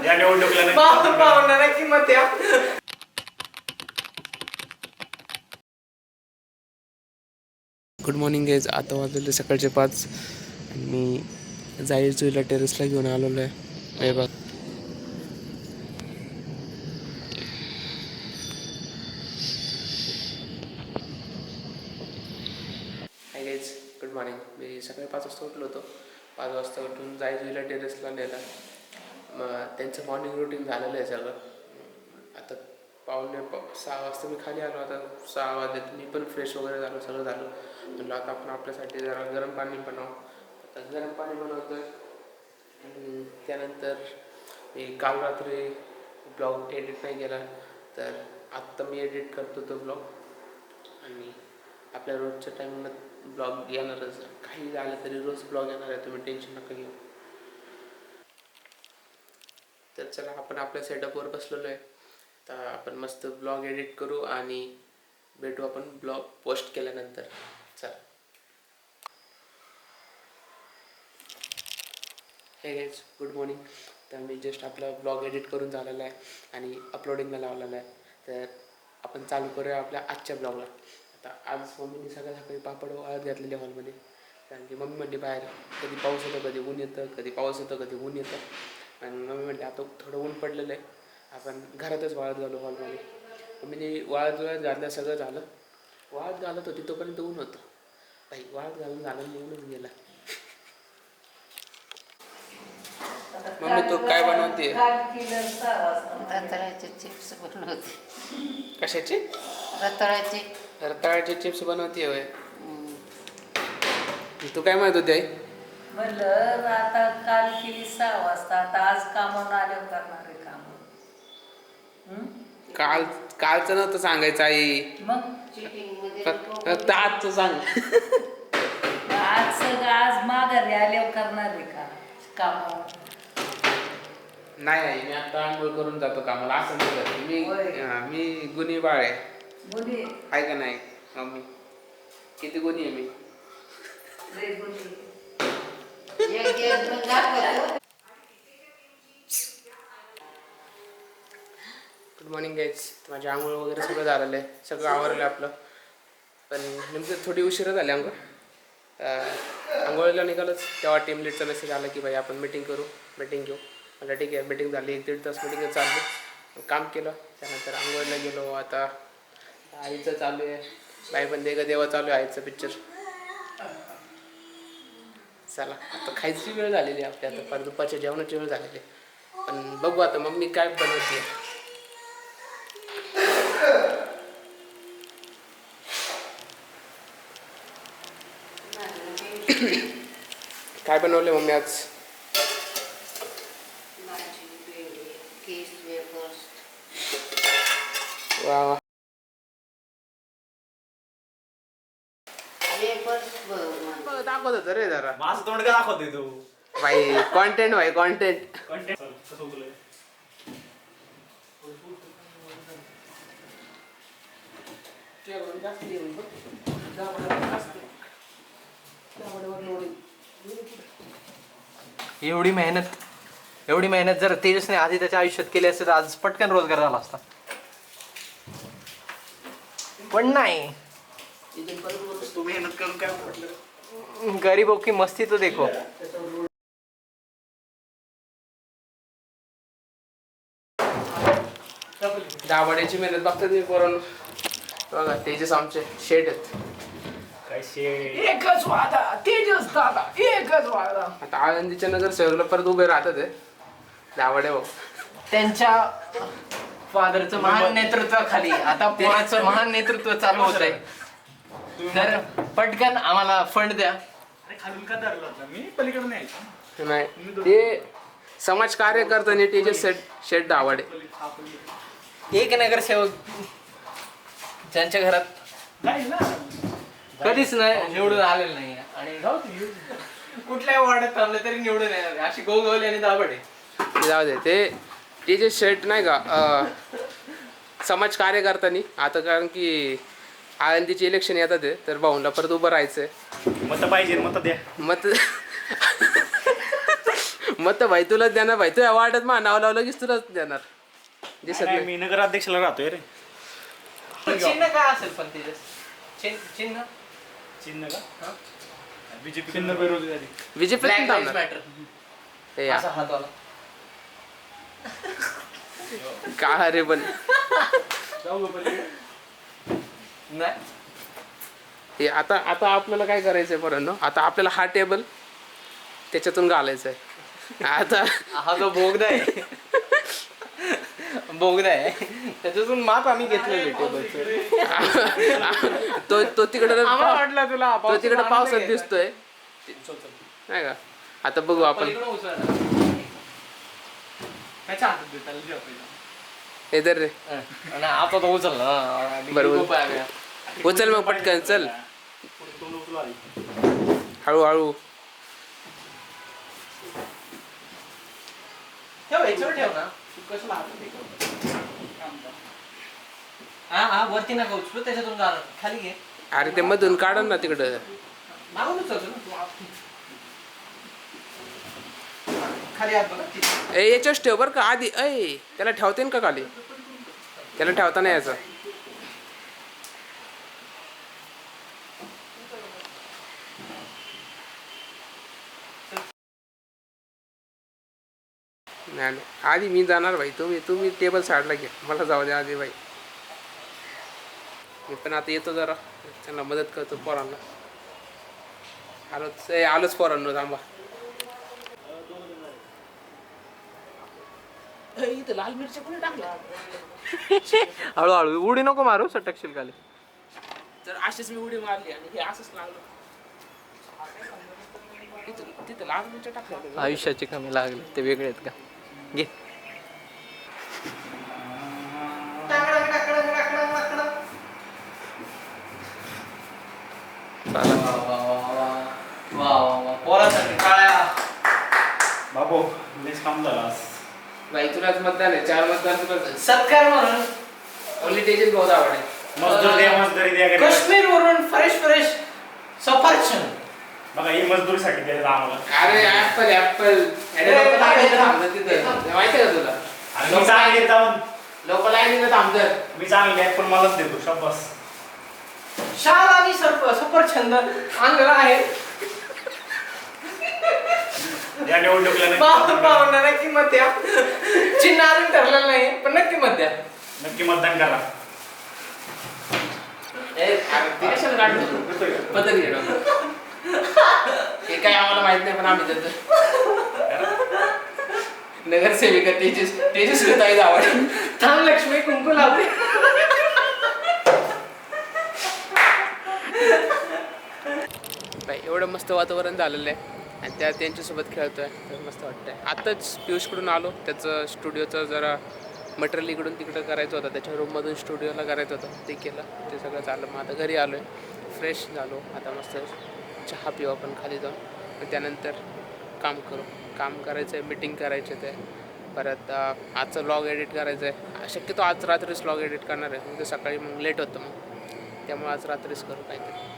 या निवडणुकीला पाहुण्याला किंमत द्या. Good morning guys. आता वाजले सकाळचे 5 आणि मी जाईल चुईला टेरेसला घेऊन आलेलो आहे. हे बघ हाय गाईज, गुड मॉर्निंग. मी सकाळी 5 वाजता उठलो होतो. 5 वाजता उठून जाईल चुईला टेरेसला नेला. मग त्यांचं मॉर्निंग रुटीन झालेलं आहे सगळं. आता 6 वाजता मी खाली आलो. आता 6 वाजता मी पण फ्रेश वगैरे झालो, सगळं झालं. म्हणलं आता आपण आपल्यासाठी जरा गरम पाणी बनवू. आता गरम पाणी बनवतो आहे. त्यानंतर मी काल रात्री ब्लॉग एडिट नाही केला, तर आत्ता मी एडिट करतो तो ब्लॉग. आणि आपल्या रोजच्या टाईमला ब्लॉग येणारच. काही झालं तरी रोज ब्लॉग येणार आहे, तुम्ही टेन्शन नका घेऊ. तर चला, आपण आपल्या सेटअपवर बसलेलो आहे. तर आपण मस्त ब्लॉग एडिट करू आणि भेटू आपण ब्लॉग पोस्ट केल्यानंतर. चला. हे गाईज, गुड मॉर्निंग. तर मी जस्ट आपला ब्लॉग एडिट करून झालेला आहे आणि अपलोडिंगला लावलेला आहे. तर आपण चालू करूया आपल्या आजच्या ब्लॉगला. आता आज मम्मीने सकाळी पापड वाळत घातलेले हॉलमध्ये. कारण की मम्मी म्हणते बाहेर कधी पाऊस येतो, कधी ऊन येतं, कधी पाऊस येतो, कधी ऊन येतं. आणि मम्मी म्हणते आता थोडं ऊन पडलेलं आहे, आपण घरातच वाळत घालू हॉलमध्ये. मम्मीने वाळत घातलं, सगळं झालं. वाळत घालत होती तोपर्यंत ऊन होतं. बाई वाळत घालून झालं, निघूनच गेला. मम्मी तू काय बनवते? रताळ्याचे चिप्स बनवते. कशाचे? रताळ्याचे चिप्स बनवते होय. तू काय म्हणत होती आई? म्हणलं आता काल केली 6 वाजता, आता आज कामावर आल्यावर करणार आहे काम. कालचं नव्हतं सांगायचं आई, मग फक्त आजचं सांग. आज सगळं आज माघारी आल्यावर करणार आहे का कामावर? नाही आई, मी आता आंघोळ करून जातो कामाला. असं नाही करत मी गुन्हे बाळ आहे. गुन्हे आहे का नाही मम्मी? किती गुन्हे आहे मी? Good morning guys. माझी आंघोळ वगैरे सगळं झालेलं आहे, सगळं आवरलं आपलं. पण नेमकं थोडी उशिरा झाली आंघोळ. आंघोळीला निघालच तेव्हा टीम लीडचा मेसेज आला की भाई आपण मीटिंग करू, मीटिंग घेऊ. म्हटलं ठीक आहे. मीटिंग झाली, 1-1.5 तास मीटिंग चालली. काम केलं, त्यानंतर आंघोळीला गेलो. आता आईचं चालू आहे, बाई पण देगा देवा चालू आहे आईचं पिक्चर. चला, आता खायची वेळ झालेली आहे आपली. आता फार दुपारच्या जेवणाची वेळ झालेली आहे. पण बघू आता मम्मी काय बनवते. काय बनवले मम्मी आज? वा वा. दाखवत होतं रे जरा. माझं तोंड काय दाखवते तू? भाई कॉन्टेंट, भाई कॉन्टेंट. एवढी मेहनत जर तेजसने आधी त्याच्या आयुष्यात केली असते तर आज पटकन रोजगार झाला असता. पण नाही, तू मेहनत करून काय म्हटलं? गरीबों की मस्ती तो देखो. दाबड्याची मेहनत बघतात मी पोरांनो. बघा तेजस आमचे शेड आहेत. काय शेड? एकच वादा तेजस दादा, एकच वादा. आता आळंदीच्या नगर सेवला परत उभे राहतात आहे दाबडे भाऊ. त्यांच्या फादरचं महान नेतृत्वाखाली आता पोराचं महान नेतृत्व चालू होत आहे. तर पटकन आम्हाला फंड द्या. अरे खालून का धरलं होतं मी? पलीकडे नाही. नाही, ते समाज कार्य करताना तेजस शेड दावडे. एक नगरसेवक ज्यांच्या घरात नाही ना, कधीच नाही निवडून आलेलं नाही आणि कुठल्या वार्डात थांबले तरी निवडून येणार अशी गोगवली आणि दाबडे. जाऊ दे, ते जे शेट नाही का समाज कार्य करताना आता. कारण की आळंदीचे इलेक्शन येतात आहे, तर भाऊंना परत उभं राहायचं आहे. मत पाहिजे, मत द्या. मग तर भाई तुलाच देणार भाई, तुझ्या वाटत मा नाव लावलं की तुलाच देणार. दिसत नाही, नाही. मी नगराध्यक्षाला राहतोय रे. चिन्ह काय असेल पण तिथे चिन्ह चिन्ह का? हा? बीजेपी चिन्ह बेरोजगारी. बीजेपी Black Lives थांबणार. Matter. हे या. असा हातवाला. का रे पण जाऊ का पलीकडे? नाही हे आता आता आपल्याला काय करायचंय पोरांनो, आता आपल्याला हा टेबल त्याच्यातून घालायचा आहे. आता हा जो बोगदा आहे बोगदा आहे त्याच्यातून माप आम्ही घेतलेले टेबलचं. तो तिकडे आम्हाला वाटलं तुला तो तिकडे पावसात दिसतोय नाही का. आता बघू आपण इधर रे. आता तो उचलला बरोबर. उचल मग पटकन चल तोंड उचलू आधी. हळूहळू. ठेव याच्यावर ठेव ना तू कसं हा वरती नका उचलू त्याच्यातून खाली घे. अरे ते मधून काढ ना तिकडं. मागून उचलतो ना खाली हात बघा. ए याच्याच ठेव बरं का आधी. ऐ त्याला ठेवता येईन का खाली? त्याला ठेवता नाही याचं. नाही नाही आधी मी जाणार भाई. तुम्ही टेबल साईडला घ्या, मला जाऊ द्या आधी भाई. मी पण आता येतो जरा त्यांना मदत करतो पोरांना. आलोच पोरांनो थांबा. इथं लाल मिरच्या कोणी टाकल्या? हळूहळू उडी नको मारू सटकशील खाली. तर अशीच मी उडी मारली आणि हे असंच लागलं. तिथं लाल मिरच्या टाकल्या. आयुष्याची कमी लागली ते वेगळे आहेत का घे. पोरासाठी काळ्या बाबू लयच काम झालं आज. बाई तुलाच मतदान आहे. 4 मतदान तुला. सत्कार म्हणून ओनली टेजन बहुत आवडे. मजदूर द्या, मजदुरी द्या घरी. काश्मीर वरून फ्रेश सफरचंद. बघा ही मजदुरीसाठी द्यायला आम्हाला. अरे ऍपल माहिती का तुला? आणि मी चांगले जाऊन लोक लाईनीला थांबतात. मी चांगले आहेत पण मलाच देतो शाबास. शाल आणि सफरचंद आणलेला आहे. या निवडणुकीला पाहुणा नक्की मत द्या. चिन्ह अजून ठरलेलं नाही पण नक्की मत द्या. नक्की मतदान करा. पतंग घेतो हे काय आम्हाला माहित नाही पण आम्ही देतो. नगरसेविका तेजस्वी आवड. थांब लक्ष्मी कुंकू लावते. एवढं मस्त वातावरण झालेलं आहे आणि त्यांच्यासोबत खेळतोय तर मस्त वाटतंय. आत्ताच पियुषकडून आलो. त्याचं स्टुडिओचं जरा मटेरियल इकडून तिकडं करायचं होतं. त्याच्या रूममधून स्टुडिओला करायचं होतं ते केलं. ते सगळं चाललं. मग आता घरी आलो आहे फ्रेश झालो. आता मस्त चहा पिऊ आपण खाली जाऊन. मग त्यानंतर काम करायचं आहे. मीटिंग करायचं आहे. परत आजचं व्लॉग एडिट करायचं आहे. शक्यतो आज रात्रीच व्लॉग एडिट करणार आहे. म्हणजे सकाळी मग लेट होतं मग त्यामुळे आज रात्रीच करू काहीतरी.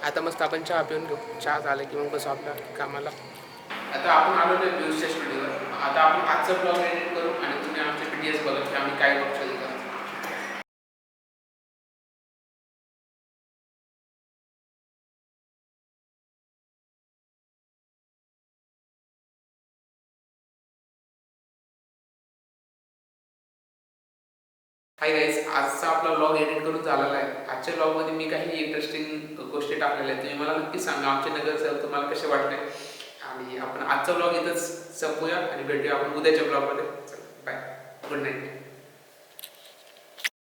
आता मस्त आपण चहा पिऊन घेऊ. चहा झालं की मग बसू आपल्या कामाला. आता आपण आलो आहे पियुषच्या स्टुडिओवर. आता आपण आजचं ब्लॉग एडिट करू आणि तुम्ही आमचे PDS बघा की आम्ही काय बघू शकतो. हाय गाईज, आजचा आपला व्लॉग एडिट करून झालेला आहे. आजच्या व्लॉगमध्ये मी काही इंटरेस्टिंग गोष्टी टाकलेल्या आहेत. तुम्ही मला नक्की सांगा आमचे नगरसेवक तुम्हाला कसे वाटले. आणि आपण आजचा व्लॉग इथंच संपूया आणि भेटूया आपण उद्याच्या व्लॉगमध्ये. Bye, good night.